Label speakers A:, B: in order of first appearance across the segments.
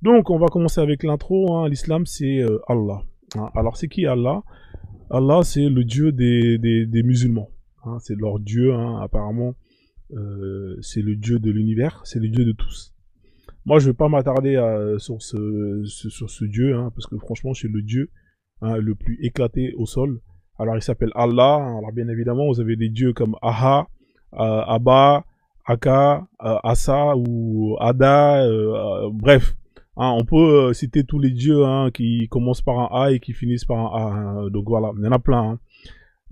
A: Donc, on va commencer avec l'intro. L'islam, c'est Allah. Alors, c'est qui Allah? Allah, c'est le Dieu des musulmans. C'est leur Dieu, apparemment. C'est le Dieu de l'univers, c'est le Dieu de tous. Moi, je vais pas m'attarder sur ce Dieu, parce que franchement, c'est le Dieu le plus éclaté au sol. Alors, il s'appelle Allah. Alors, bien évidemment, vous avez des dieux comme Aha, Abba, Aka, Asa ou Ada. Bref, on peut citer tous les dieux qui commencent par un A et qui finissent par un A. Donc voilà, il y en a plein.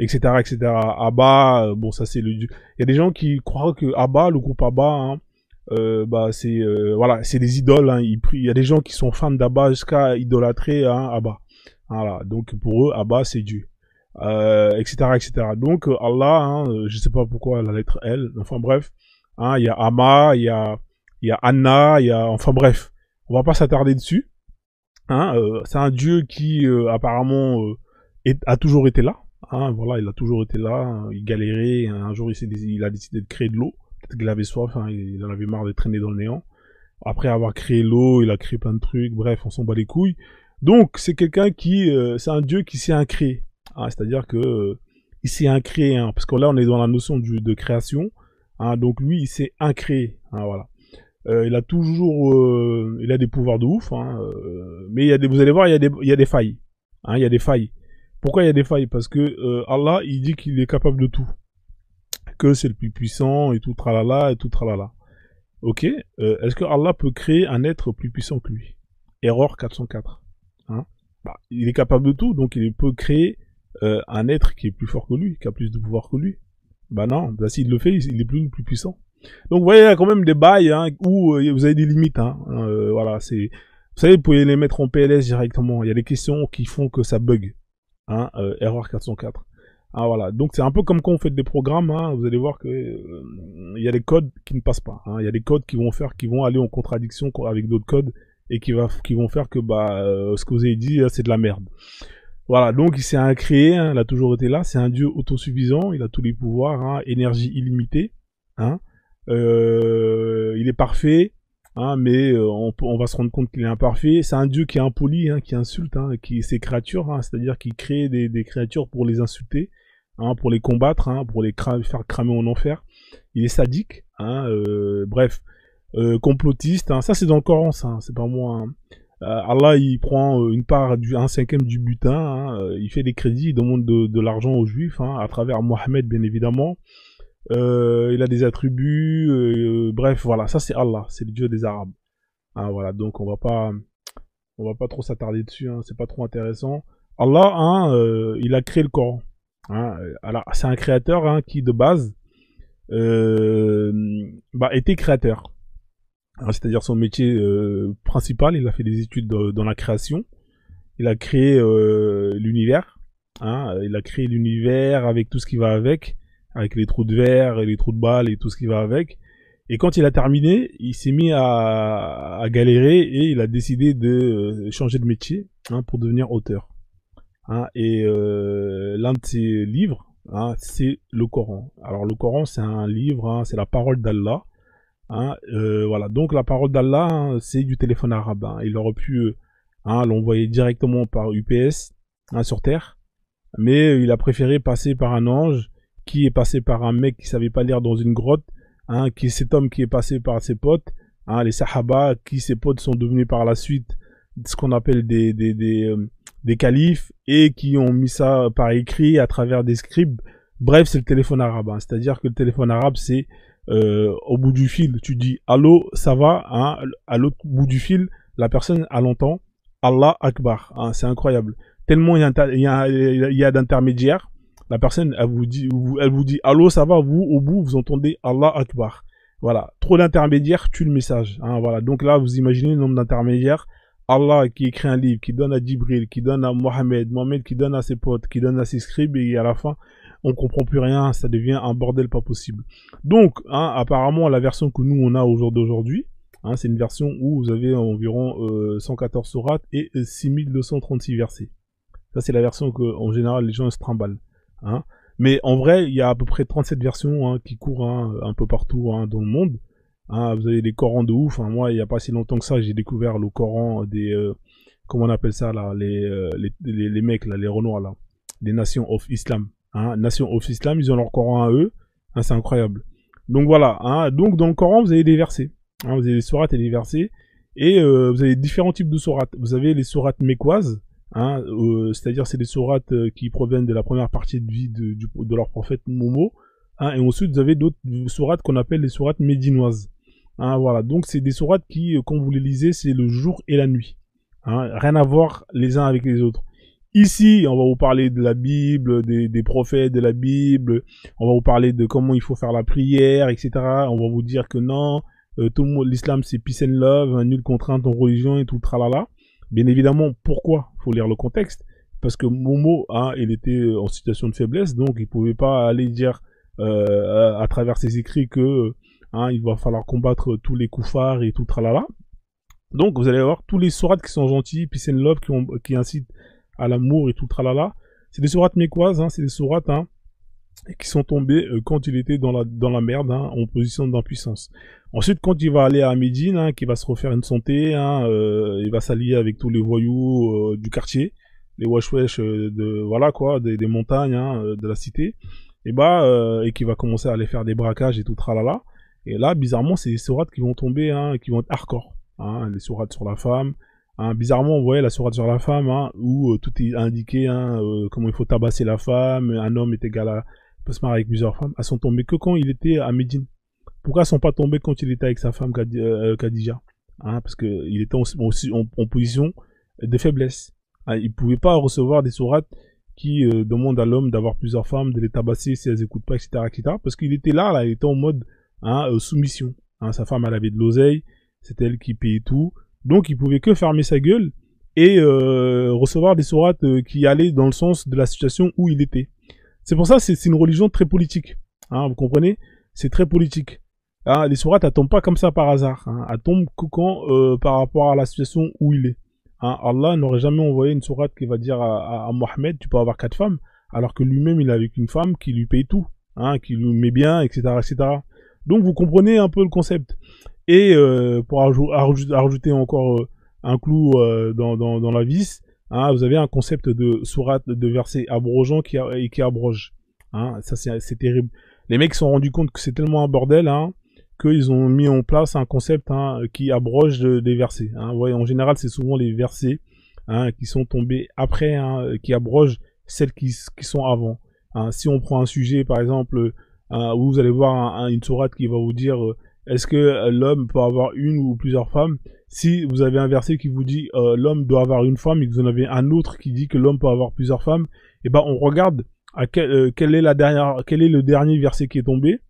A: Etc., etc. Abba, bon, ça c'est le dieu. Il y a des gens qui croient que Abba, le groupe Abba, bah c'est voilà, c'est des idoles. Il y a des gens qui sont fans d'Abba jusqu'à idolâtrer Abba. Voilà, donc pour eux, Abba c'est Dieu, etc., etc. Donc Allah, je sais pas pourquoi la lettre L. Enfin bref, il y a Amma, il y a Anna, il y a, enfin bref, on va pas s'attarder dessus. C'est un Dieu qui apparemment a toujours été là. Voilà, il a toujours été là, il galérait, un jour il a décidé de créer de l'eau, peut-être qu'il avait soif, il en avait marre de traîner dans le néant. Après avoir créé l'eau, il a créé plein de trucs, bref, on s'en bat les couilles. Donc c'est quelqu'un qui, c'est un dieu qui s'est incréé, c'est-à-dire que il s'est incréé, parce que là on est dans la notion de création, donc lui il s'est incréé, voilà. Il a toujours, il a des pouvoirs de ouf, mais vous allez voir, il y a des failles, il y a des failles. Pourquoi il y a des failles? Parce que Allah, il dit qu'il est capable de tout, que c'est le plus puissant et tout tralala et tout tralala. Ok, est-ce que Allah peut créer un être plus puissant que lui? Erreur 404. Il est capable de tout, donc il peut créer un être qui est plus fort que lui, qui a plus de pouvoir que lui. Bah non, bah, s'il le fait, il est plus puissant. Donc vous voyez, il y a quand même des bails où vous avez des limites. Voilà, c'est, vous savez, vous pouvez les mettre en PLS directement. Il y a des questions qui font que ça bug. Erreur 404. Voilà. Donc c'est un peu comme quand on fait des programmes, vous allez voir que il y a des codes qui ne passent pas. Il y a des codes qui vont aller en contradiction avec d'autres codes et qui vont faire que ce que vous avez dit c'est de la merde. Voilà, donc il s'est créé, il a toujours été là, c'est un dieu autosuffisant, il a tous les pouvoirs, énergie illimitée, il est parfait, mais on va se rendre compte qu'il est imparfait. C'est un dieu qui est impoli, qui insulte, qui ses créatures, c'est-à-dire qu'il crée des créatures pour les insulter, pour les combattre, pour les faire cramer en enfer. Il est sadique, bref, complotiste. Ça c'est dans le Coran, ça, c'est pas moi. Allah il prend une part un cinquième du butin, il fait des crédits, il demande de l'argent aux juifs, à travers Mohammed bien évidemment. Il a des attributs, bref, voilà, ça c'est Allah, c'est le dieu des Arabes. Voilà, donc on va pas trop s'attarder dessus, c'est pas trop intéressant. Allah, il a créé le Coran. Alors, c'est un créateur qui de base était créateur. C'est-à-dire son métier principal, il a fait des études dans la création. Il a créé l'univers. Il a créé l'univers avec tout ce qui va avec les trous de verre et les trous de balles et tout ce qui va avec. Et quand il a terminé, il s'est mis à galérer et il a décidé de changer de métier pour devenir auteur. Et l'un de ses livres, c'est le Coran. Alors le Coran, c'est un livre, c'est la parole d'Allah. Voilà. Donc la parole d'Allah, c'est du téléphone arabe. Il aurait pu l'envoyer directement par UPS sur Terre, mais il a préféré passer par un ange qui est passé par un mec qui savait pas lire dans une grotte, qui est cet homme qui est passé par ses potes, les Sahaba, qui ses potes sont devenus par la suite ce qu'on appelle des califes et qui ont mis ça par écrit à travers des scribes. Bref, c'est le téléphone arabe. C'est-à-dire que le téléphone arabe, c'est au bout du fil, tu dis allô, ça va, à l'autre bout du fil, la personne elle entend Allah Akbar. C'est incroyable. Tellement il y a d'intermédiaires. La personne, elle vous dit, allô, ça va, vous, au bout, vous entendez Allah Akbar. Voilà. Trop d'intermédiaires tue le message. Voilà. Donc là, vous imaginez le nombre d'intermédiaires. Allah qui écrit un livre, qui donne à Djibril, qui donne à Mohammed qui donne à ses potes, qui donne à ses scribes, et à la fin, on comprend plus rien, ça devient un bordel pas possible. Donc, apparemment, la version que nous, on a d'aujourd'hui, c'est une version où vous avez environ 114 sourates et 6236 versets. Ça, c'est la version que, en général, les gens se trimballent. Mais en vrai, il y a à peu près 37 versions qui courent un peu partout dans le monde. Hein, vous avez des Corans de ouf. Hein. Moi, il y a pas si longtemps que ça, j'ai découvert le Coran des comment on appelle ça là, les mecs là, les Renois là, les Nations of Islam. Hein, Nations of Islam, ils ont leur Coran à eux. Hein, c'est incroyable. Donc voilà. Hein, donc dans le Coran, vous avez des versets. Hein, vous avez des sourates et des versets. Et vous avez différents types de sourates. Vous avez les sourates mécoises. Hein, c'est-à-dire c'est des sourates qui proviennent de la première partie de vie de leur prophète Momo. Hein, et ensuite, vous avez d'autres sourates qu'on appelle les sourates médinoises. Hein, voilà, donc c'est des sourates qui, quand vous les lisez, c'est le jour et la nuit. Hein, rien à voir les uns avec les autres. Ici, on va vous parler de la Bible, des prophètes de la Bible, on va vous parler de comment il faut faire la prière, etc. On va vous dire que non, tout le monde, l'islam c'est peace and love, nulle contrainte en religion et tout tralala. Bien évidemment, pourquoi? Faut lire le contexte. Parce que Momo, hein, il était en situation de faiblesse, donc il pouvait pas aller dire à travers ses écrits que hein, il va falloir combattre tous les koufars et tout tralala. Donc vous allez voir tous les sourates qui sont gentils, peace and love, qui incitent à l'amour et tout tralala. C'est des sourates mécoises, hein, c'est des sourates hein, qui sont tombées quand il était dans la merde, hein, en position d'impuissance. Ensuite, quand il va aller à Médine, hein, qui va se refaire une santé, hein, il va s'allier avec tous les voyous du quartier, les wesh de voilà quoi, des montagnes, hein, de la cité, et qui va commencer à aller faire des braquages et tout tralala. Et là, bizarrement, c'est des sourates qui vont tomber, hein, qui vont être hardcore, hein, les sourates sur la femme. Hein, bizarrement, vous voyez la sourate sur la femme, hein, où tout est indiqué, hein, comment il faut tabasser la femme, un homme est égal à peut se marier avec plusieurs femmes. Elles sont tombées que quand il était à Médine. Pourquoi elles sont pas tombées quand il était avec sa femme Khadija, hein, parce que il était aussi en position de faiblesse. Hein, il pouvait pas recevoir des sourates qui demandent à l'homme d'avoir plusieurs femmes, de les tabasser si elles écoutent pas, etc., etc. Parce qu'il était là, il était en mode hein, soumission. Hein, sa femme, elle avait de l'oseille, c'était elle qui payait tout. Donc il pouvait que fermer sa gueule et recevoir des sourates qui allaient dans le sens de la situation où il était. C'est pour ça c'est une religion très politique. Hein, vous comprenez? C'est très politique. Hein, les sourates, elles tombent pas comme ça par hasard. Hein, elles tombent que quand par rapport à la situation où il est. Hein, Allah n'aurait jamais envoyé une sourate qui va dire à Mohammed, tu peux avoir 4 femmes, alors que lui-même il est avec une femme qui lui paye tout, hein, qui lui met bien, etc., etc. Donc vous comprenez un peu le concept. Et pour rajouter encore un clou dans la vis, hein, vous avez un concept de sourate, de verset abrogeant qui abroge. Hein, ça c'est terrible. Les mecs se sont rendus compte que c'est tellement un bordel, hein, qu'ils ont mis en place un concept hein, qui abroge des versets. Hein. Vous voyez, en général, c'est souvent les versets hein, qui sont tombés après, hein, qui abrogent celles qui sont avant. Hein. Si on prend un sujet, par exemple, où vous allez voir une sourate qui va vous dire est-ce que l'homme peut avoir une ou plusieurs femmes? Si vous avez un verset qui vous dit l'homme doit avoir une femme et que vous en avez un autre qui dit que l'homme peut avoir plusieurs femmes, et ben on regarde à quel est le dernier verset qui est tombé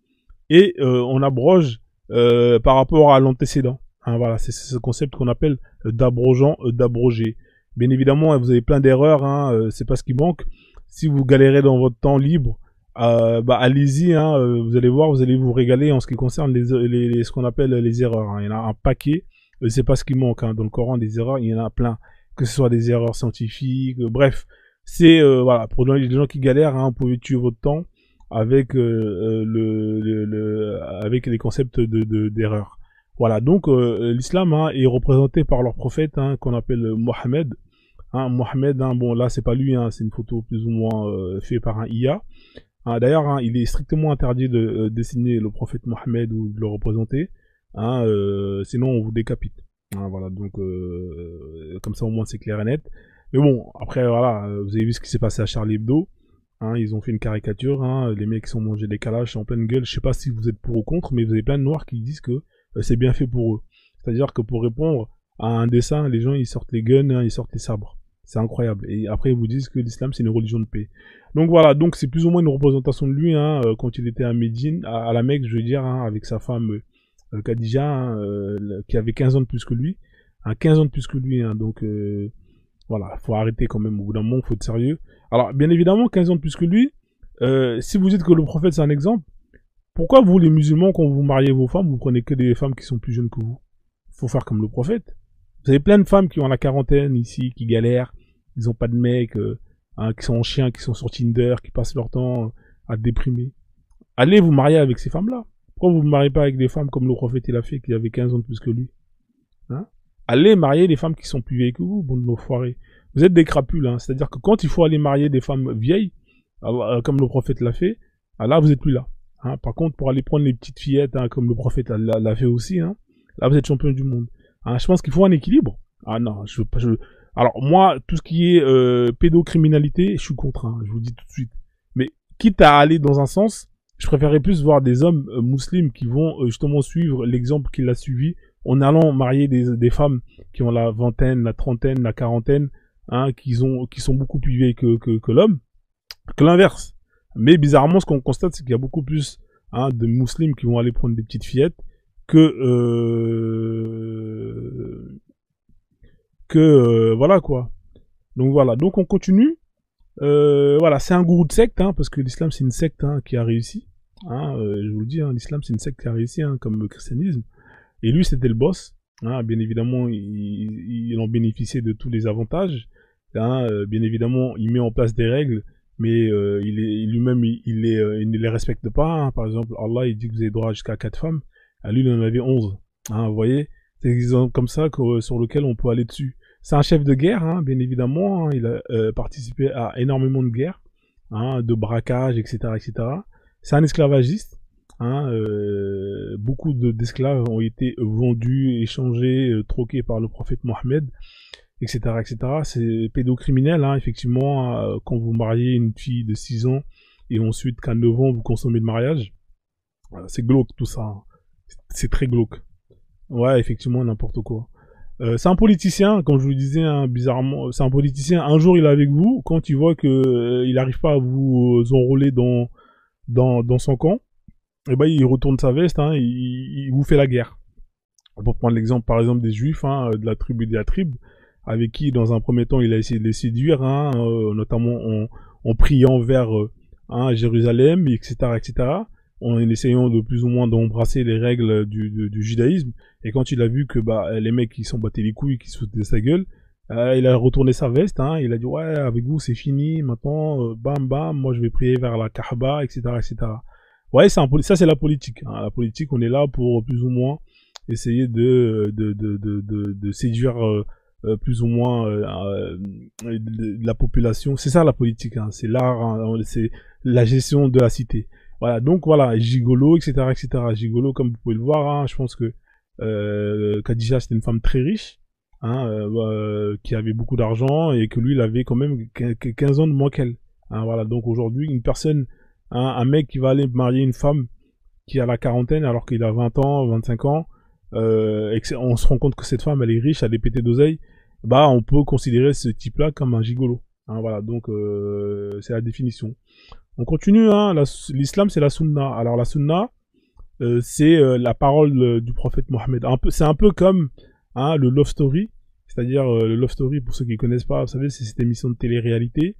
A: et on abroge par rapport à l'antécédent. Hein, voilà, c'est ce concept qu'on appelle d'abrogeant, d'abroger. Bien évidemment, vous avez plein d'erreurs, hein, c'est pas ce qui manque. Si vous galérez dans votre temps libre, allez-y, hein, vous allez voir, vous allez vous régaler en ce qui concerne ce qu'on appelle les erreurs. Hein. Il y en a un paquet, c'est pas ce qui manque. Hein. Dans le Coran, des erreurs, il y en a plein. Que ce soit des erreurs scientifiques, bref. C'est, voilà, pour les gens qui galèrent, hein, vous pouvez tuer votre temps avec avec les concepts d'erreurs. Voilà, donc l'islam hein, est représenté par leur prophète hein, qu'on appelle Mohammed. Hein, Mohammed, hein, bon là c'est pas lui, hein, c'est une photo plus ou moins faite par un IA. Hein, d'ailleurs, hein, il est strictement interdit de dessiner le prophète Mohammed ou de le représenter, hein, sinon on vous décapite. Hein, voilà, donc comme ça au moins c'est clair et net. Mais bon, après voilà, vous avez vu ce qui s'est passé à Charlie Hebdo. Hein, ils ont fait une caricature, hein, les mecs sont mangés des calages en pleine gueule. Je sais pas si vous êtes pour ou contre, mais vous avez plein de noirs qui disent que c'est bien fait pour eux. C'est-à-dire que pour répondre à un dessin, les gens ils sortent les guns, hein, ils sortent les sabres. C'est incroyable. Et après ils vous disent que l'islam c'est une religion de paix. Donc voilà, donc c'est plus ou moins une représentation de lui hein, quand il était à Médine, à la Mecque, je veux dire, hein, avec sa femme Khadija, hein, qui avait 15 ans de plus que lui. Hein, 15 ans de plus que lui, hein, donc voilà, faut arrêter quand même, au bout d'un moment, faut être sérieux. Alors, bien évidemment, 15 ans de plus que lui, si vous dites que le prophète c'est un exemple, pourquoi vous les musulmans, quand vous mariez vos femmes, vous prenez que des femmes qui sont plus jeunes que vous? Faut faire comme le prophète. Vous avez plein de femmes qui ont la quarantaine ici, qui galèrent, ils ont pas de mec, hein, qui sont en chien, qui sont sur Tinder, qui passent leur temps à déprimer. Allez vous marier avec ces femmes-là. Pourquoi vous ne vous mariez pas avec des femmes comme le prophète il a fait, qui avait 15 ans de plus que lui, hein? Allez marier des femmes qui sont plus vieilles que vous, bon de nos foirés. Vous êtes des crapules, hein. C'est-à-dire que quand il faut aller marier des femmes vieilles, comme le prophète l'a fait, là vous êtes plus là. Hein. Par contre, pour aller prendre les petites fillettes, hein, comme le prophète l'a fait aussi, hein, là vous êtes champion du monde. Hein, je pense qu'il faut un équilibre. Ah non, alors moi, tout ce qui est pédocriminalité, je suis contre, hein, je vous le dis tout de suite. Mais quitte à aller dans un sens, je préférerais plus voir des hommes musulmans qui vont justement suivre l'exemple qu'il a suivi en allant marier des femmes qui ont la vingtaine, la trentaine, la quarantaine, hein, qui sont beaucoup plus vieilles que l'homme, que l'inverse. Mais bizarrement, ce qu'on constate, c'est qu'il y a beaucoup plus, hein, de musulmans qui vont aller prendre des petites fillettes voilà quoi. Donc voilà, donc on continue. Voilà, c'est un gourou de secte, hein, parce que l'islam c'est une secte, hein, qui a réussi. Hein, je vous le dis, hein, l'islam c'est une secte qui a réussi, hein, comme le christianisme. Et lui c'était le boss. Hein, bien évidemment, il en bénéficiait de tous les avantages. Hein, bien évidemment, il met en place des règles, mais lui-même il ne les respecte pas. Hein. Par exemple, Allah il dit que vous avez droit jusqu'à 4 femmes. À lui il en avait 11. Hein, vous voyez, c'est des exemples comme ça sur lequel on peut aller dessus. C'est un chef de guerre, hein, bien évidemment. Hein, il a participé à énormément de guerres, hein, de braquages, etc., etc. C'est un esclavagiste. Hein, beaucoup d'esclaves ont été vendus, échangés, troqués par le prophète Mohammed, etc., etc. C'est pédocriminel, hein, effectivement, quand vous mariez une fille de 6 ans et ensuite qu'à 9 ans vous consommez le mariage. C'est glauque tout ça. Hein. C'est très glauque. Ouais, effectivement, n'importe quoi. C'est un politicien, comme je vous le disais, hein, bizarrement, c'est un politicien. Un jour, il est avec vous, quand il voit que il n'arrive pas à vous enrôler dans son camp, et ben il retourne sa veste, hein, il vous fait la guerre. Pour prendre l'exemple, par exemple, des Juifs, hein, de la tribu d'Yatrib, avec qui, dans un premier temps, il a essayé de les séduire, hein, notamment en priant vers hein, Jérusalem, etc., etc., en essayant de plus ou moins d'embrasser les règles du judaïsme. Et quand il a vu que les mecs qui s'en battaient les couilles, qui se foutaient de sa gueule, il a retourné sa veste, hein, il a dit ouais, avec vous c'est fini, maintenant bam bam, moi je vais prier vers la Kaaba, etc., etc. Ouais, ça c'est la politique. Hein. La politique, on est là pour plus ou moins essayer de séduire plus ou moins la population. C'est ça la politique. Hein. C'est l'art, hein, c'est la gestion de la cité. Voilà, donc voilà, gigolo, etc., etc. Gigolo, comme vous pouvez le voir, hein, je pense que Khadija c'était une femme très riche, hein, qui avait beaucoup d'argent et que lui il avait quand même 15 ans de moins qu'elle. Hein, voilà, donc aujourd'hui une personne, un mec qui va aller marier une femme qui a la quarantaine alors qu'il a 20 ans, 25 ans, et on se rend compte que cette femme elle est riche, elle est pétée d'oseille, on peut considérer ce type-là comme un gigolo. Hein, voilà, donc c'est la définition. On continue, hein, l'islam c'est la sunna. Alors la sunna, c'est la parole du prophète Mohammed. C'est un peu comme hein, le Love Story, c'est-à-dire le Love Story, pour ceux qui connaissent pas, vous savez, c'est cette émission de télé-réalité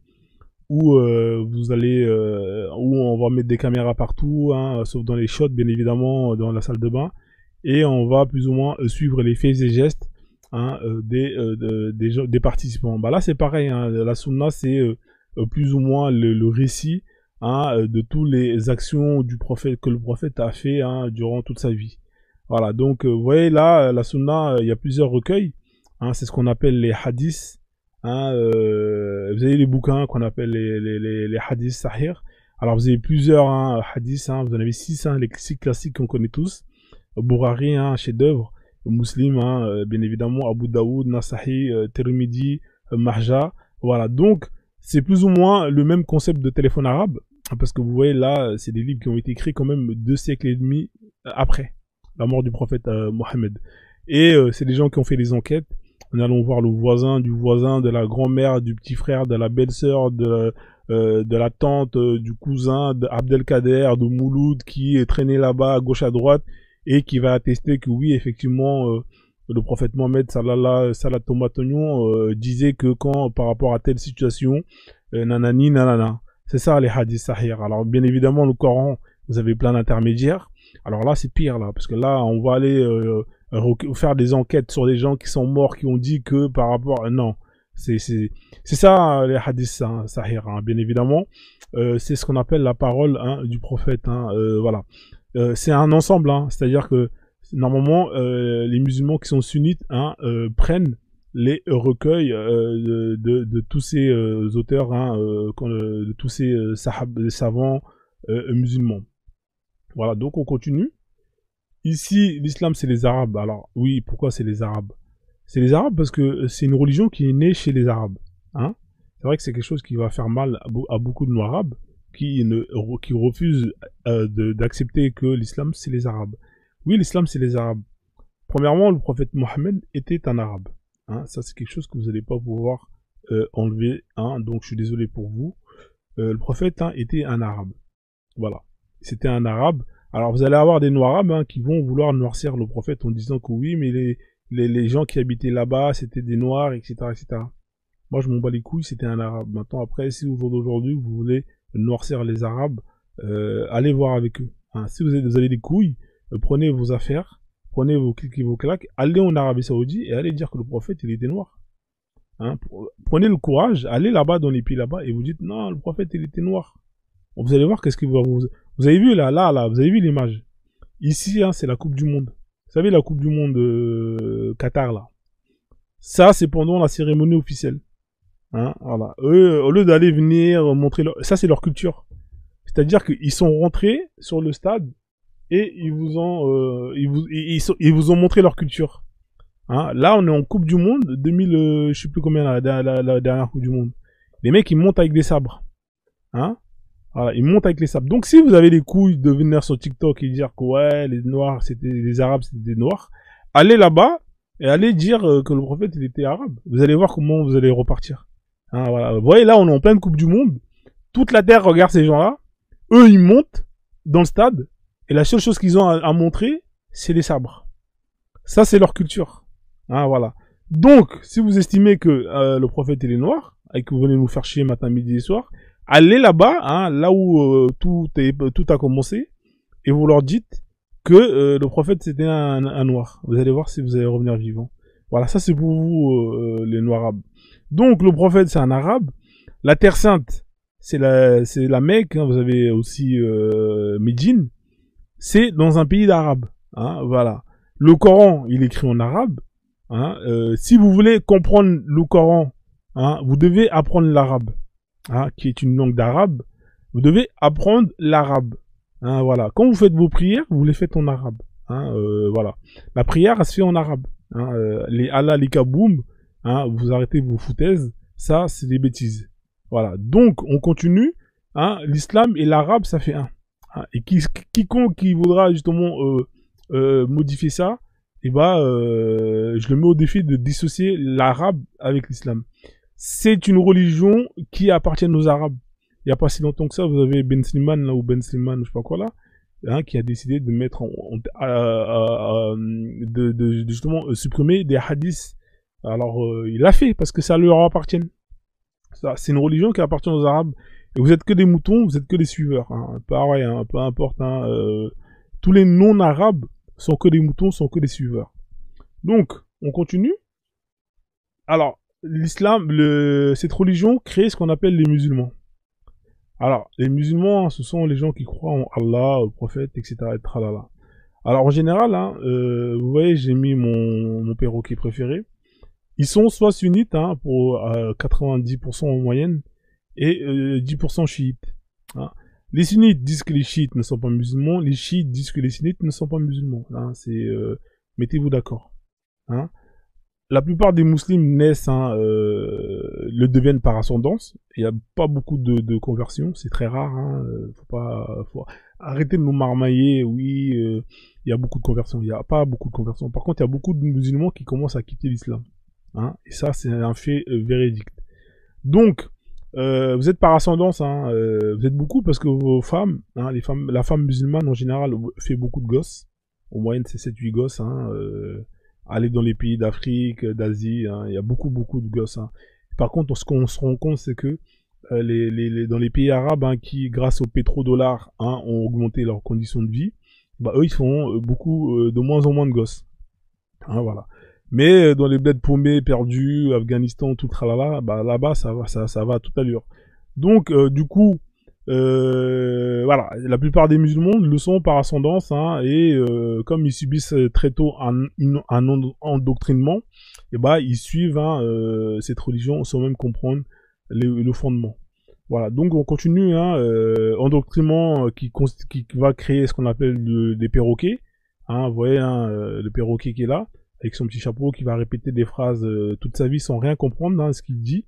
A: où vous allez, où on va mettre des caméras partout, hein, sauf dans les shots, bien évidemment, dans la salle de bain, et on va plus ou moins suivre les faits et gestes hein, des participants. Là c'est pareil, hein, la sunna c'est plus ou moins le récit hein, de toutes les actions du prophète que le prophète a fait hein, durant toute sa vie. Voilà, donc vous voyez là, la sunna, il y a plusieurs recueils, hein, c'est ce qu'on appelle les hadiths. Hein, vous avez les bouquins qu'on appelle les hadiths sahih. Alors vous avez plusieurs hein, hadiths, hein, vous en avez 6, hein, les classiques qu'on connaît tous. Bourari, hein, chef-d'œuvre, Muslim, hein, bien évidemment, Abu Daoud, Nasahi, Tirmidhi, Marja. Voilà, donc c'est plus ou moins le même concept de téléphone arabe, parce que vous voyez là, c'est des livres qui ont été écrits quand même 2 siècles et demi après la mort du prophète Mohammed. Et c'est des gens qui ont fait des enquêtes, en allant voir le voisin du voisin, de la grand-mère, du petit frère, de la belle-sœur, de la tante, du cousin, d'Abdelkader, de Mouloud, qui est traîné là-bas à gauche à droite, et qui va attester que oui, effectivement, le prophète Mohammed, salat tomate oignon, disait que quand, par rapport à telle situation, nanani, nanana. C'est ça les hadiths sahih. Alors bien évidemment, le Coran, vous avez plein d'intermédiaires. Alors là, c'est pire, là, parce que là, on va aller faire des enquêtes sur des gens qui sont morts, qui ont dit que par rapport... non, c'est ça les hadiths hein, sahih, hein, bien évidemment. C'est ce qu'on appelle la parole hein, du prophète. Hein, voilà. c'est un ensemble, hein, c'est-à-dire que normalement les musulmans qui sont sunnites prennent les recueils de tous ces auteurs, de tous ces savants musulmans. Voilà, donc on continue. Ici, l'islam, c'est les Arabes. Alors, oui, pourquoi c'est les Arabes? C'est les Arabes parce que c'est une religion qui est née chez les Arabes. Hein, c'est vrai que c'est quelque chose qui va faire mal à beaucoup de non-arabes qui refusent d'accepter que l'islam, c'est les Arabes. Oui, l'islam, c'est les Arabes. Premièrement, le prophète Mohammed était un Arabe. Hein, ça, c'est quelque chose que vous n'allez pas pouvoir enlever. Hein, donc, je suis désolé pour vous. Le prophète était un Arabe. Voilà. C'était un Arabe. Alors, vous allez avoir des non-arabes qui vont vouloir noircir le prophète en disant que oui, mais les gens qui habitaient là-bas, c'était des noirs, etc., etc. Moi, je m'en bats les couilles, c'était un Arabe. Maintenant, après, si au jour d'aujourd'hui, vous voulez noircir les Arabes, allez voir avec eux. Hein, si vous avez des couilles, prenez vos affaires, prenez vos clics et vos claques, allez en Arabie Saoudite et allez dire que le prophète, il était noir. Hein, prenez le courage, allez là-bas, dans les pays là-bas, et vous dites, non, le prophète, il était noir. Bon, vous allez voir qu'est-ce que vous avez vu là, vous avez vu l'image. Ici, c'est la Coupe du Monde. Vous savez, la Coupe du Monde Qatar, là. Ça, c'est pendant la cérémonie officielle. Hein, voilà. Eux, au lieu d'aller venir montrer ça, c'est leur culture. C'est-à-dire qu'ils sont rentrés sur le stade et ils vous ont montré leur culture. Hein, là, on est en Coupe du Monde 2000, je sais plus combien la dernière Coupe du Monde. Les mecs, ils montent avec des sabres. Hein, voilà, ils montent avec les sabres. Donc, si vous avez les couilles de venir sur TikTok et dire que ouais, les noirs, c'était les arabes, c'était des noirs, allez là-bas et allez dire que le prophète, il était arabe. Vous allez voir comment vous allez repartir. Hein, voilà. Vous voyez, là, on est en pleine Coupe du Monde. Toute la terre regarde ces gens-là. Eux, ils montent dans le stade. Et la seule chose qu'ils ont à montrer, c'est les sabres. Ça, c'est leur culture. Hein, voilà. Donc, si vous estimez que le prophète, il est noir, et que vous venez nous faire chier matin, midi et soir, allez là-bas, là où tout a commencé, et vous leur dites que le prophète, c'était un noir. Vous allez voir si vous allez revenir vivant. Voilà, ça, c'est pour vous, les noirs arabes. Donc, le prophète, c'est un arabe. La Terre Sainte, c'est la Mecque. Hein, vous avez aussi Médine. C'est dans un pays d'arabes. Hein, voilà. Le Coran, il est écrit en arabe. Hein, si vous voulez comprendre le Coran, vous devez apprendre l'arabe, qui est une langue d'arabe. Vous devez apprendre l'arabe. Hein, voilà. Quand vous faites vos prières, vous les faites en arabe. Voilà. La prière, elle se fait en arabe. Les Allah, les kaboum, vous arrêtez vos foutaises. Ça, c'est des bêtises. Voilà. Donc, on continue. L'islam et l'arabe, ça fait un. Et quiconque qui voudra justement modifier ça, je le mets au défi de dissocier l'arabe avec l'islam. C'est une religion qui appartient aux arabes. Il n'y a pas si longtemps que ça, vous avez Ben Slimane, là, ou Ben Slimane, je sais pas quoi, là, qui a décidé de mettre de justement supprimer des hadiths. Alors, il l'a fait parce que ça leur appartient. C'est une religion qui appartient aux arabes. Et vous êtes que des moutons, vous êtes que des suiveurs. Pareil, peu importe. Tous les non-arabes sont que des moutons, sont que des suiveurs. Donc, on continue. Alors, l'islam, cette religion crée ce qu'on appelle les musulmans. Alors, les musulmans, ce sont les gens qui croient en Allah, au prophète, etc. Alors, en général, vous voyez, j'ai mis mon perroquet préféré. Ils sont soit sunnites, pour 90% en moyenne, et 10% chiites. Les sunnites disent que les chiites ne sont pas musulmans, les chiites disent que les sunnites ne sont pas musulmans. Mettez-vous d'accord. La plupart des musulmans naissent, le deviennent par ascendance. Il n'y a pas beaucoup de conversions, c'est très rare. Faut arrêter de nous marmailler. Oui, il y a beaucoup de conversions. Il n'y a pas beaucoup de conversions. Par contre, il y a beaucoup de musulmans qui commencent à quitter l'islam. Et ça, c'est un fait véridique. Donc, vous êtes par ascendance, vous êtes beaucoup parce que vos femmes, la femme musulmane en général fait beaucoup de gosses. En moyenne, c'est 7-8 gosses. Aller dans les pays d'Afrique, d'Asie, il y a beaucoup de gosses. Par contre, ce qu'on se rend compte, c'est que dans les pays arabes qui, grâce au pétrodollar, ont augmenté leurs conditions de vie, eux, ils font de moins en moins de gosses. Voilà. Mais dans les bleds paumés, perdus, Afghanistan, tout tralala, là-bas, ça va à toute allure. Donc, du coup, voilà, la plupart des musulmans le sont par ascendance, hein, et comme ils subissent très tôt un endoctrinement, et bah ils suivent hein, cette religion sans même comprendre le fondement. Voilà, donc on continue, hein, endoctrinement qui va créer ce qu'on appelle des perroquets. Hein, vous voyez hein, le perroquet qui est là, avec son petit chapeau, qui va répéter des phrases toute sa vie sans rien comprendre hein, ce qu'il dit.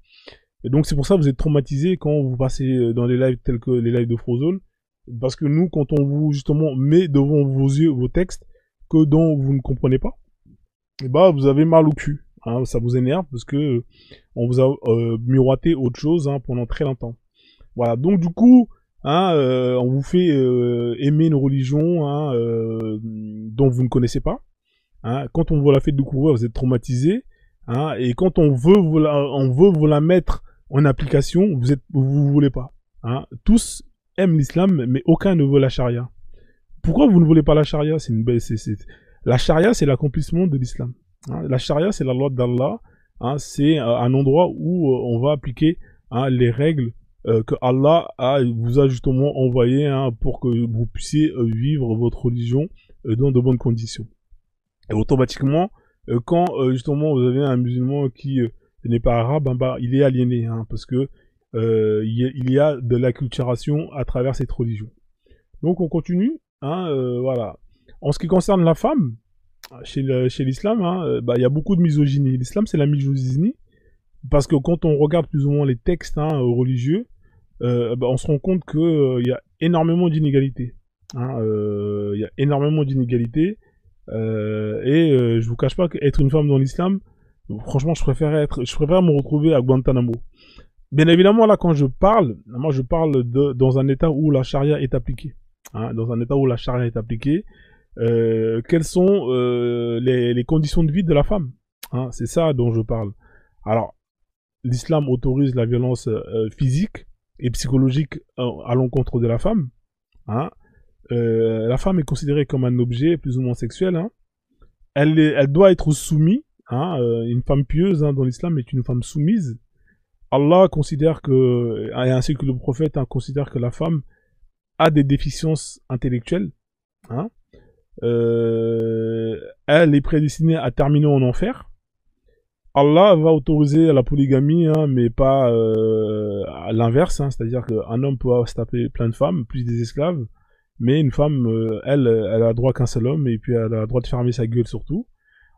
A: Et donc c'est pour ça que vous êtes traumatisé quand vous passez dans les lives tels que les lives de Frozone, parce que nous, quand on vous justement met devant vos yeux vos textes que dont vous ne comprenez pas, et bah vous avez mal au cul. Hein, ça vous énerve parce que on vous a miroité autre chose hein, pendant très longtemps. Voilà, donc du coup, hein, on vous fait aimer une religion hein, dont vous ne connaissez pas. Hein. Quand on vous la fait découvrir, vous êtes traumatisé. Hein, et quand on veut vous la mettre en application, vous voulez pas. Hein. Tous aiment l'islam, mais aucun ne veut la charia. Pourquoi vous ne voulez pas la charia? La charia, c'est l'accomplissement de l'islam. Hein. La charia, c'est la loi d'Allah. Hein. C'est un endroit où on va appliquer hein, les règles que Allah vous a justement envoyé hein, pour que vous puissiez vivre votre religion dans de bonnes conditions. Et automatiquement, quand justement vous avez un musulman qui n'est pas arabe, hein, bah, il est aliéné, hein, parce que il y a de l'acculturation à travers cette religion. Donc on continue, hein, voilà. En ce qui concerne la femme, chez l'islam, hein, bah, il y a beaucoup de misogynie. L'islam, c'est la misogynie, parce que quand on regarde plus ou moins les textes hein, religieux, bah, on se rend compte que y a énormément d'inégalités. Hein, y a énormément d'inégalités. Et je vous cache pas qu'être une femme dans l'islam, franchement, je préfère me retrouver à Guantanamo. Bien évidemment, là, quand je parle, moi, je parle dans un état où la charia est appliquée. Hein, dans un état où la charia est appliquée, quelles sont les conditions de vie de la femme hein, c'est ça dont je parle. Alors, l'islam autorise la violence physique et psychologique à l'encontre de la femme. Hein. La femme est considérée comme un objet plus ou moins sexuel. Hein. Elle doit être soumise. Hein. Une femme pieuse hein, dans l'islam est une femme soumise. Allah considère que, et ainsi que le prophète hein, considère que la femme a des déficiences intellectuelles. Hein. Elle est prédestinée à terminer en enfer. Allah va autoriser la polygamie, hein, mais pas à l'inverse, hein, c'est-à-dire qu'un homme peut se taper plein de femmes, plus des esclaves, mais une femme, elle a droit qu'un seul homme, et puis elle a le droit de fermer sa gueule surtout.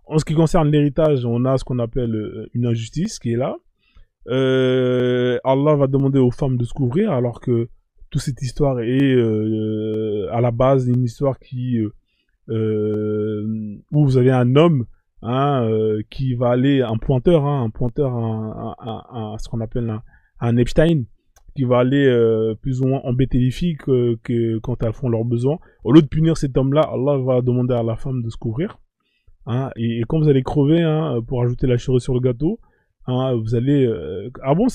A: En ce qui concerne l'héritage, on a ce qu'on appelle une injustice qui est là. Allah va demander aux femmes de se couvrir, alors que toute cette histoire est à la base une histoire où vous avez un homme hein, qui va aller, un pointeur, ce qu'on appelle un Epstein, qui va aller plus ou moins embêter les filles quand elles font leurs besoins. Au lieu de punir cet homme-là, Allah va demander à la femme de se couvrir. Hein, et quand vous allez crever, hein, pour ajouter la cerise sur le gâteau, hein, vous allez... ah bon,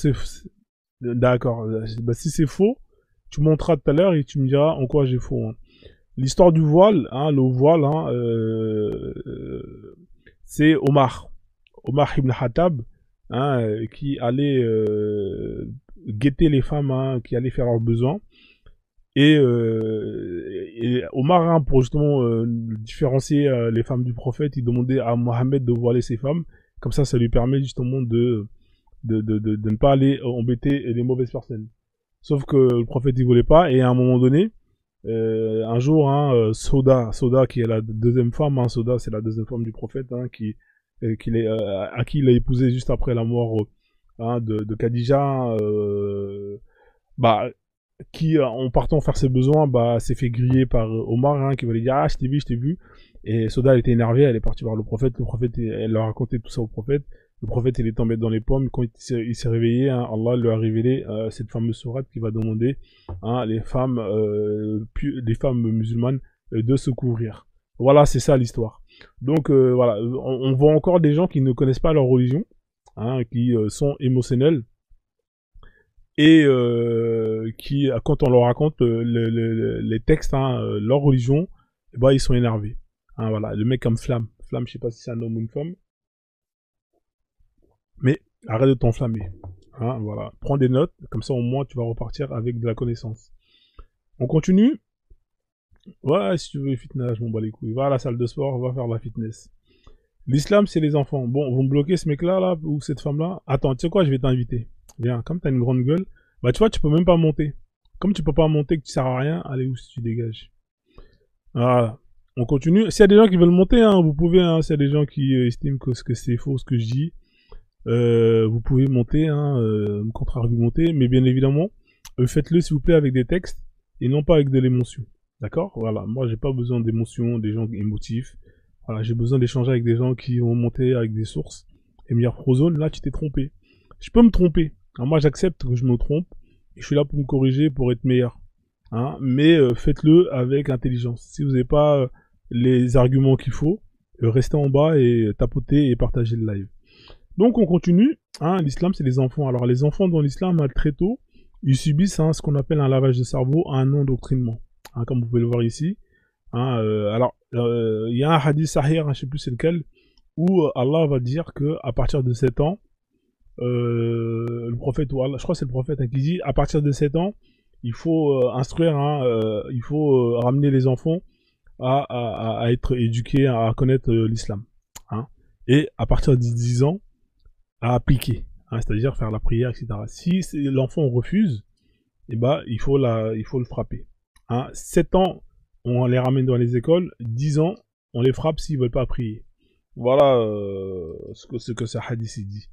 A: d'accord. Bah, si c'est faux, tu monteras tout à l'heure et tu me diras en quoi j'ai faux. Hein. L'histoire du voile, hein, le voile, hein, c'est Omar ibn Khattab, hein, qui allait guetter les femmes hein, qui allaient faire leurs besoins. Et Omar, hein, pour justement différencier les femmes du prophète, il demandait à Mohammed de voiler ses femmes. Comme ça lui permet justement de ne pas aller embêter les mauvaises personnes. Sauf que le prophète il voulait pas, et à un moment donné, un jour, hein, Soda qui est la deuxième femme, hein, Soda c'est la deuxième femme du prophète, hein, à qui il a épousé juste après la mort hein, de Khadija, bah, qui en partant faire ses besoins, bah, s'est fait griller par Omar, hein, qui voulait dire ah je t'ai vu, et Soda elle était énervée, elle est partie voir le prophète, elle leur a raconté tout ça au prophète. Le prophète il est tombé dans les pommes. Quand il s'est réveillé, hein, Allah lui a révélé cette fameuse sourate qui va demander hein, les femmes musulmanes de se couvrir. Voilà, c'est ça l'histoire. Donc voilà, on voit encore des gens qui ne connaissent pas leur religion, hein, qui sont émotionnels et qui, quand on leur raconte les textes, hein, leur religion, eh ben, ils sont énervés. Hein, voilà, le mec comme Flamme, je sais pas si c'est un homme ou une femme. Mais arrête de t'enflammer. Hein, voilà. Prends des notes, comme ça au moins tu vas repartir avec de la connaissance. On continue. Ouais, si tu veux fitness, je m'en bats les couilles. Va à la salle de sport, va faire la fitness. L'islam, c'est les enfants. Bon, vous me bloquez ce mec-là, là, ou cette femme-là. Attends, tu sais quoi, je vais t'inviter. Viens, comme t'as une grande gueule, bah tu vois, tu peux même pas monter. Comme tu peux pas monter, que tu sers à rien, allez où si tu dégages. Voilà. On continue. S'il y a des gens qui veulent monter, hein, vous pouvez, hein, s'il y a des gens qui estiment que c'est faux ce que je dis, vous pouvez monter, hein, me contre-argumenter, mais bien évidemment, faites-le s'il vous plaît avec des textes et non pas avec de l'émotion. D'accord? Voilà. Moi, j'ai pas besoin d'émotions, des gens émotifs. Voilà, j'ai besoin d'échanger avec des gens qui vont monter avec des sources. Et me dire, Frozone, là, tu t'es trompé. Je peux me tromper. Alors, moi, j'accepte que je me trompe. Et je suis là pour me corriger, pour être meilleur. Hein, mais faites-le avec intelligence. Si vous n'avez pas les arguments qu'il faut, restez en bas et tapotez et partagez le live. Donc on continue. Hein, l'islam, c'est les enfants. Alors les enfants dans l'islam, très tôt, ils subissent ce qu'on appelle un lavage de cerveau, un endoctrinement. Hein, comme vous pouvez le voir ici. Hein, il y a un hadith sahih, je ne sais plus c'est lequel, où Allah va dire que à partir de 7 ans, le prophète, ou Allah, je crois que c'est le prophète qui dit, à partir de 7 ans, il faut instruire, il faut ramener les enfants à être éduqués, à connaître l'islam. Hein. Et à partir de 10 ans, à appliquer, hein, c'est-à-dire faire la prière, etc. Si l'enfant refuse, eh ben, il faut le frapper. Hein. 7 ans, on les ramène dans les écoles, 10 ans, on les frappe s'ils ne veulent pas prier. Voilà ce que ce hadith dit.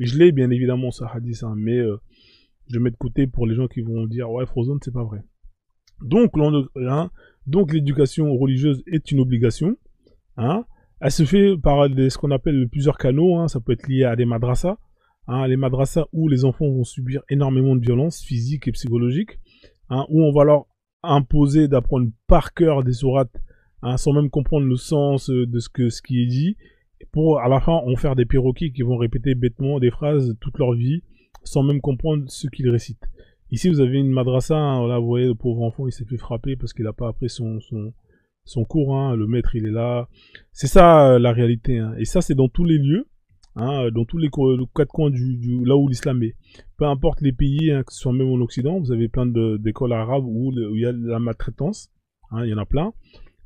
A: Et je l'ai bien évidemment ce hadith, hein, mais je le mets de côté pour les gens qui vont dire ouais, Frozone, c'est pas vrai. Donc, donc l'éducation religieuse est une obligation. Hein. Elle se fait par ce qu'on appelle plusieurs canaux. Hein. Ça peut être lié à des madrasas. Hein, les madrasas où les enfants vont subir énormément de violences physiques et psychologiques. Hein, où on va leur imposer d'apprendre par cœur des sourates, hein, sans même comprendre le sens de ce qui est dit. Pour, à la fin, on faire des perroquets qui vont répéter bêtement des phrases toute leur vie, sans même comprendre ce qu'ils récitent. Ici, vous avez une madrasa, hein, là, vous voyez, le pauvre enfant, il s'est fait frapper parce qu'il n'a pas appris son cours, hein, le maître, il est là. C'est ça, la réalité, hein. Et ça, c'est dans tous les lieux, hein, dans tous les quatre coins là où l'islam est. Peu importe les pays, hein, que ce soit même en Occident, vous avez plein d'écoles arabes où il y a la maltraitance, hein, il y en a plein.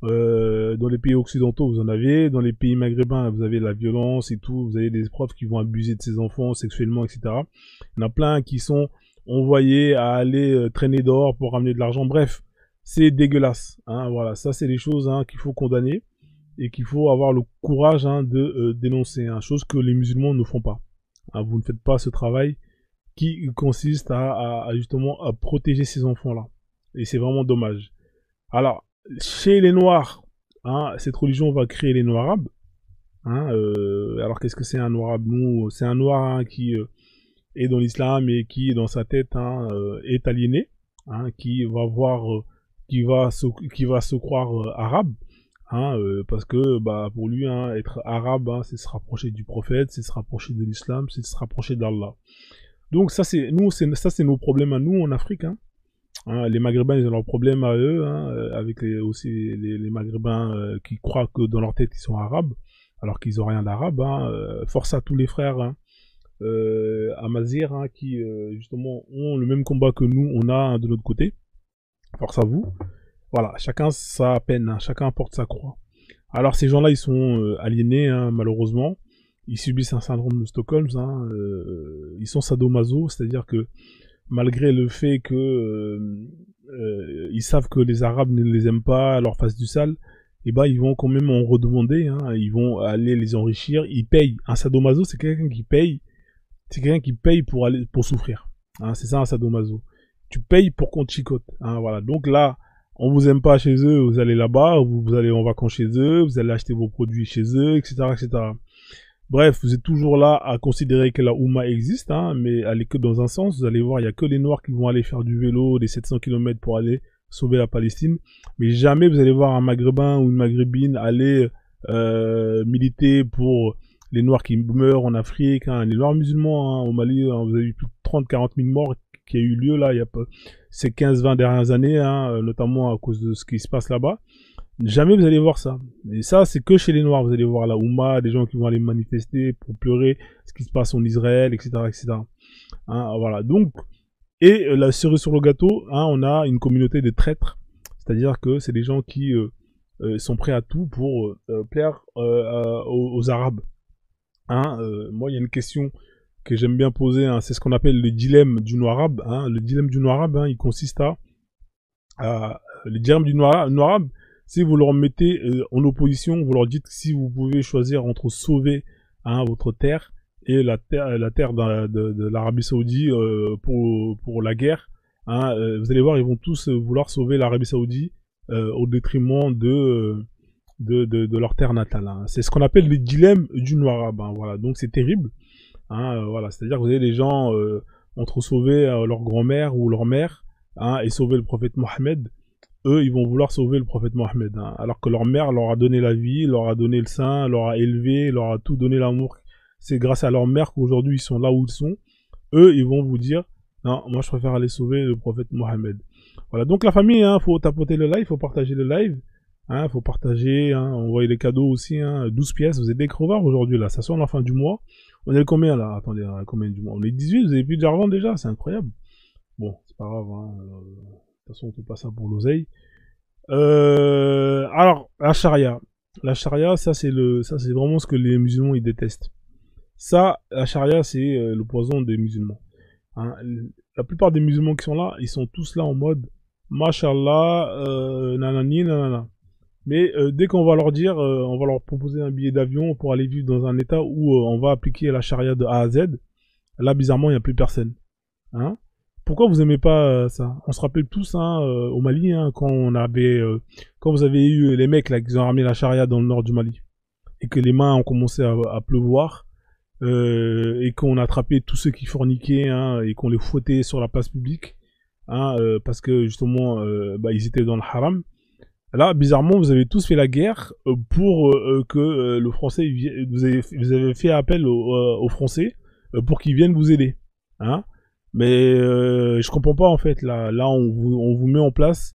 A: Dans les pays occidentaux, vous en avez. Dans les pays maghrébins, vous avez la violence et tout. Vous avez des profs qui vont abuser de ces enfants sexuellement, etc. Il y en a plein qui sont envoyés à aller traîner dehors pour ramener de l'argent. Bref, c'est dégueulasse. Hein, voilà, ça c'est des choses, hein, qu'il faut condamner et qu'il faut avoir le courage, hein, de dénoncer. Hein, chose que les musulmans ne font pas. Hein, vous ne faites pas ce travail qui consiste justement à protéger ces enfants-là. Et c'est vraiment dommage. Alors, chez les Noirs, hein, cette religion va créer les Noirs arabes. Hein, alors qu'est-ce que c'est un Noir arabe? Nous, c'est un Noir, hein, qui est dans l'islam et qui, dans sa tête, hein, est aliéné, hein, qui va se croire arabe, hein, parce que bah pour lui, hein, être arabe, hein, c'est se rapprocher du prophète, c'est se rapprocher de l'islam, c'est se rapprocher d'Allah. Donc ça c'est nos problèmes à nous en Afrique. Hein. Hein, les Maghrébins, ils ont leurs problèmes à eux, hein, avec aussi les Maghrébins qui croient que dans leur tête ils sont arabes, alors qu'ils n'ont rien d'arabe. Hein, force à tous les frères, hein, à Mazir, hein, qui justement ont le même combat que nous, on a, hein, de notre côté. Force à vous. Voilà, chacun sa peine, hein, chacun porte sa croix. Alors ces gens-là, ils sont aliénés, hein, malheureusement. Ils subissent un syndrome de Stockholm. Hein, ils sont sadomaso, c'est-à-dire que malgré le fait que ils savent que les Arabes ne les aiment pas, leur fassent du sale, et ben ils vont quand même en redemander, hein, ils vont aller les enrichir, ils payent. Un sadomaso, c'est quelqu'un qui paye, pour souffrir. Hein, c'est ça un sadomaso. Tu payes pour qu'on te chicote. Hein, voilà. Donc là, on vous aime pas chez eux, vous allez là-bas, vous allez en vacances chez eux, vous allez acheter vos produits chez eux, etc., etc. Bref, vous êtes toujours là à considérer que la Oumma existe, hein, mais elle est que dans un sens. Vous allez voir, il y a que les Noirs qui vont aller faire du vélo des 700 km pour aller sauver la Palestine. Mais jamais vous allez voir un Maghrébin ou une Maghrébine aller militer pour les Noirs qui meurent en Afrique. Hein. Les Noirs musulmans, hein, au Mali, hein, vous avez eu plus de 30-40 000 morts qui a eu lieu là, il y a ces 15-20 dernières années, hein, notamment à cause de ce qui se passe là-bas. Jamais vous allez voir ça. Et ça, c'est que chez les Noirs. Vous allez voir la Oumma, des gens qui vont aller manifester pour pleurer ce qui se passe en Israël, etc., etc. Hein, voilà. Donc, et la cerise sur le gâteau, hein, on a une communauté de traîtres, c'est-à-dire que c'est des gens qui sont prêts à tout pour plaire aux Arabes. Hein, moi, il y a une question que j'aime bien poser, hein, c'est ce qu'on appelle le dilemme du noir-arabe. Hein. Le dilemme du noir-arabe, hein, il consiste le dilemme du noir-arabe, si vous leur mettez en opposition, vous leur dites que si vous pouvez choisir entre sauver votre terre et la terre de l'Arabie Saoudite pour la guerre, vous allez voir, ils vont tous vouloir sauver l'Arabie Saoudite au détriment de leur terre natale. Hein. C'est ce qu'on appelle le dilemme du noir-arabe. Hein, voilà, donc c'est terrible. Hein, voilà, c'est-à-dire que vous avez des gens entre sauver leur grand-mère ou leur mère et sauver le prophète Mohammed. Eux, ils vont vouloir sauver le prophète Mohammed, hein, alors que leur mère leur a donné la vie, leur a donné le sein, leur a élevé, leur a tout donné l'amour. C'est grâce à leur mère qu'aujourd'hui ils sont là où ils sont. Eux, ils vont vous dire, non, moi je préfère aller sauver le prophète Mohammed. Voilà, donc la famille, hein, faut tapoter le live, faut partager le live, hein, faut partager, hein, envoyer les cadeaux aussi, hein, 12 pièces, vous êtes des crevards aujourd'hui là, ça sent la fin du mois. On est combien là? Attendez, on est combien du mois? On est 18, vous avez plus d'argent déjà, c'est incroyable. Bon, c'est pas grave, hein. De toute façon, on fait pas ça pour l'oseille. Alors, la charia. La charia, ça c'est vraiment ce que les musulmans ils détestent. Ça, la charia, c'est le poison des musulmans. Hein. La plupart des musulmans qui sont là, ils sont tous là en mode Mashallah, nanani, nanana. Mais dès qu'on va leur dire, on va leur proposer un billet d'avion pour aller vivre dans un état où on va appliquer la charia de A à Z, là bizarrement il n'y a plus personne. Hein. Pourquoi vous aimez pas ça? On se rappelle tous au Mali quand quand vous avez eu les mecs là qui ont ramené la charia dans le nord du Mali et que les mains ont commencé à pleuvoir et qu'on a attrapé tous ceux qui forniquaient et qu'on les fouettait sur la place publique parce que justement ils étaient dans le haram. Là bizarrement vous avez tous fait la guerre pour que le français vous avez fait appel aux Français pour qu'ils viennent vous aider. Hein. Mais je comprends pas en fait. Là on vous met en place